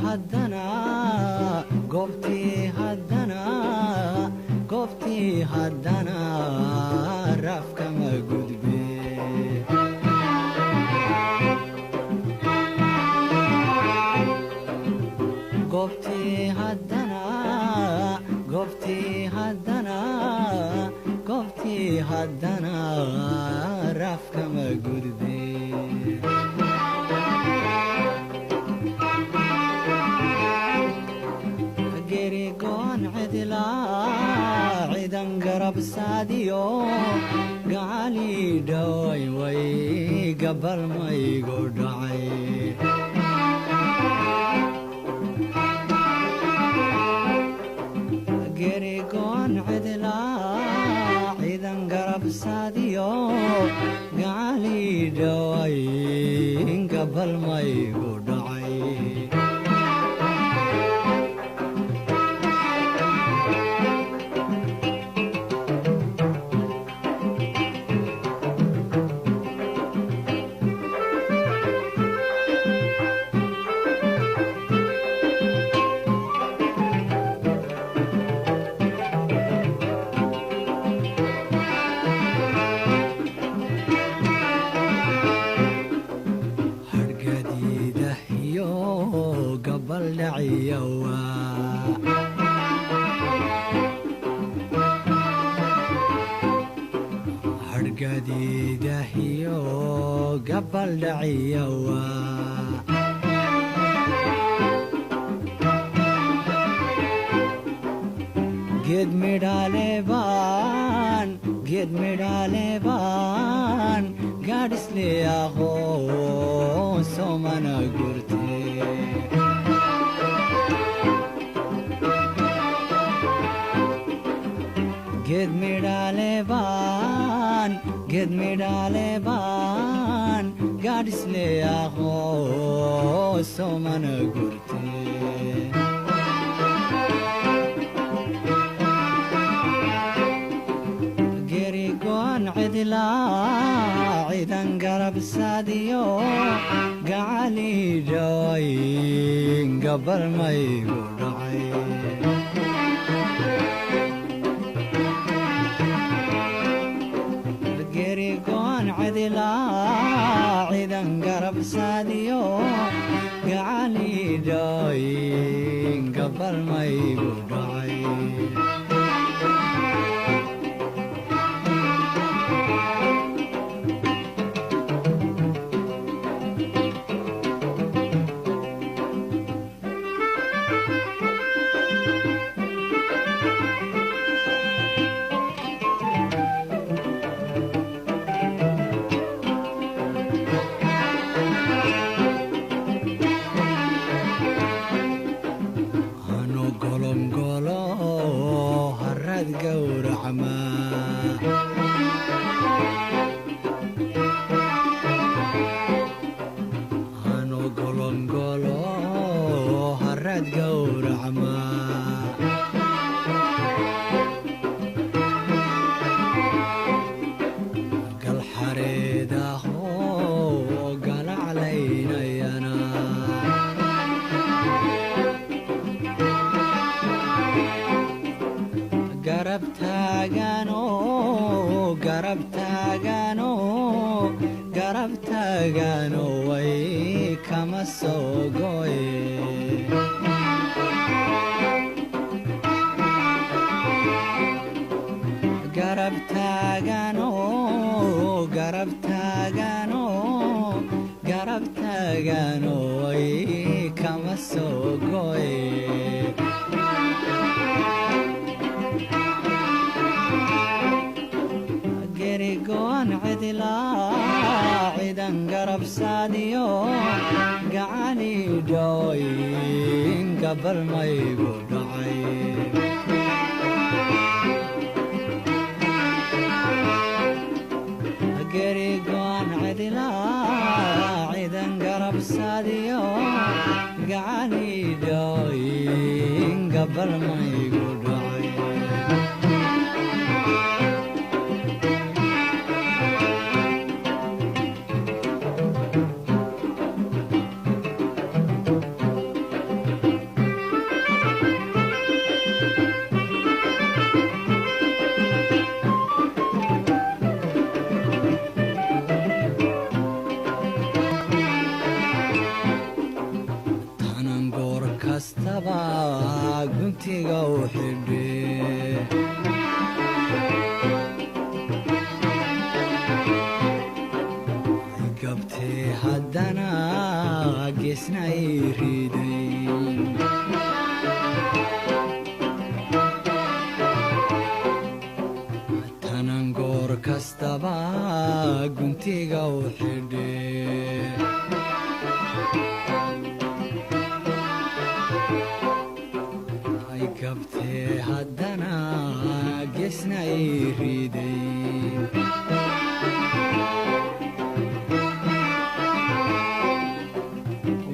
haddana goobtii haddana rafkama gudbe goobtii haddana rafkama gudbe gerigoon cidlaa cidan garab saadiyo gaali dhaway way gabalmaygu dhacay gerigoon cidlaa cidan garab saadiyo gaali dhaway gabalmaygu dhacay hargadiidahiyo gabaldhaciyawa geed midhaaleebaan gaadhisleeyaho somana gurte geed midhaaleebaan gaadhisleeyaho somana gurte gerigoon cidlaa cidan garab saadiyo gaali dhaway gabalmaygu dhacay gerigoon cidlaa cidan garab saadiyo gaali dhaway gabalmaygu dhacay ano golongolo harad gawracma galxareedaho galaclaynayana garab taagano way kama soo goye garab taagano way kama soo goye gerigoon cidlaa cidan garab saadiyo gaali dhaway gabalmaygu dhacay gerigoon cidlaa cidan garab saadiyo gaali dhaway gabalmaygu dhacay kastaba guntiga u xidhe gabtee haddana geesna ay riday tanan goor kastaba guntiga u xidhe gabtee haddana geesna ay riday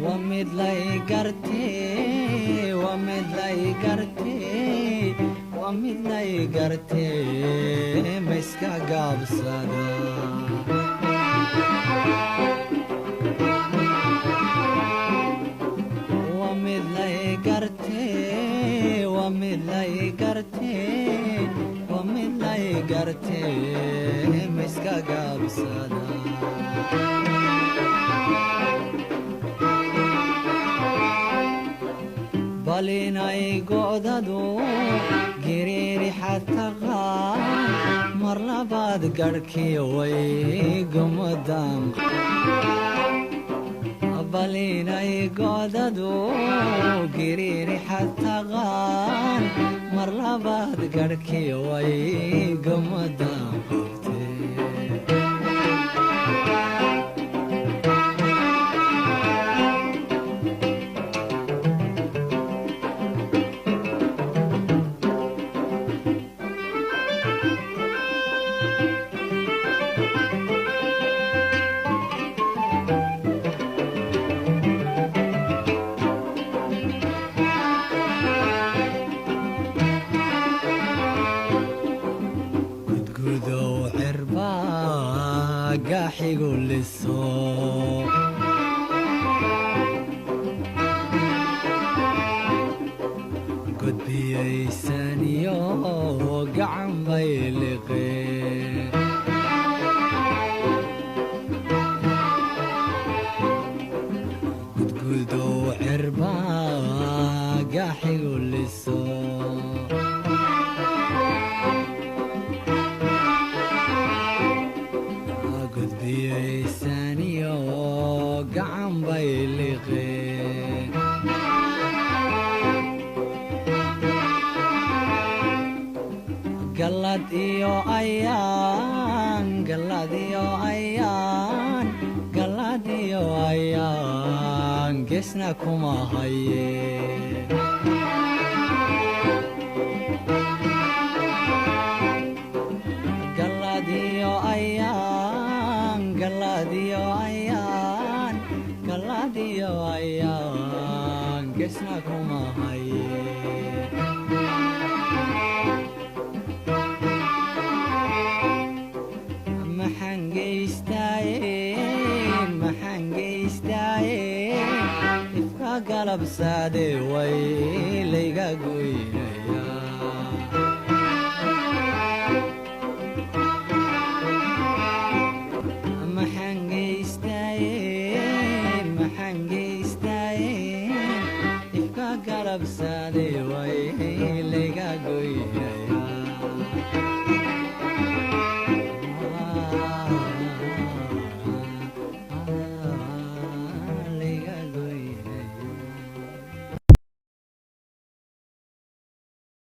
waa mid lay gartee waa mid lay gartee waa mid lay gartee ma iska gaabsada waa mid lay gartee waa mid lay gartee waa mid lay gartee ma iska gaabsada bal inay go'dadu giriiri xataqaan mar labaad garhkii way gumadan bal inay go'dadu giriiri xataqaan mar labaad garhkii way gumadan gaxigu liso gudbiyaysaniyo gacan bay liqeen gudgudow cirba gaxigu liso gudbiyaysaniyo gacan bay liqeen gallad iyo ayaan gallad iyo ayaan gallad iyo ayaan geesna kuma haye gallad iyo ayaan gallad iyo ayaan gallad iyo ayaan geesna kuma haye maxaan geystaaye ifka galabsaade way layga goynaya maxaan geystaaye ifka galabsaade way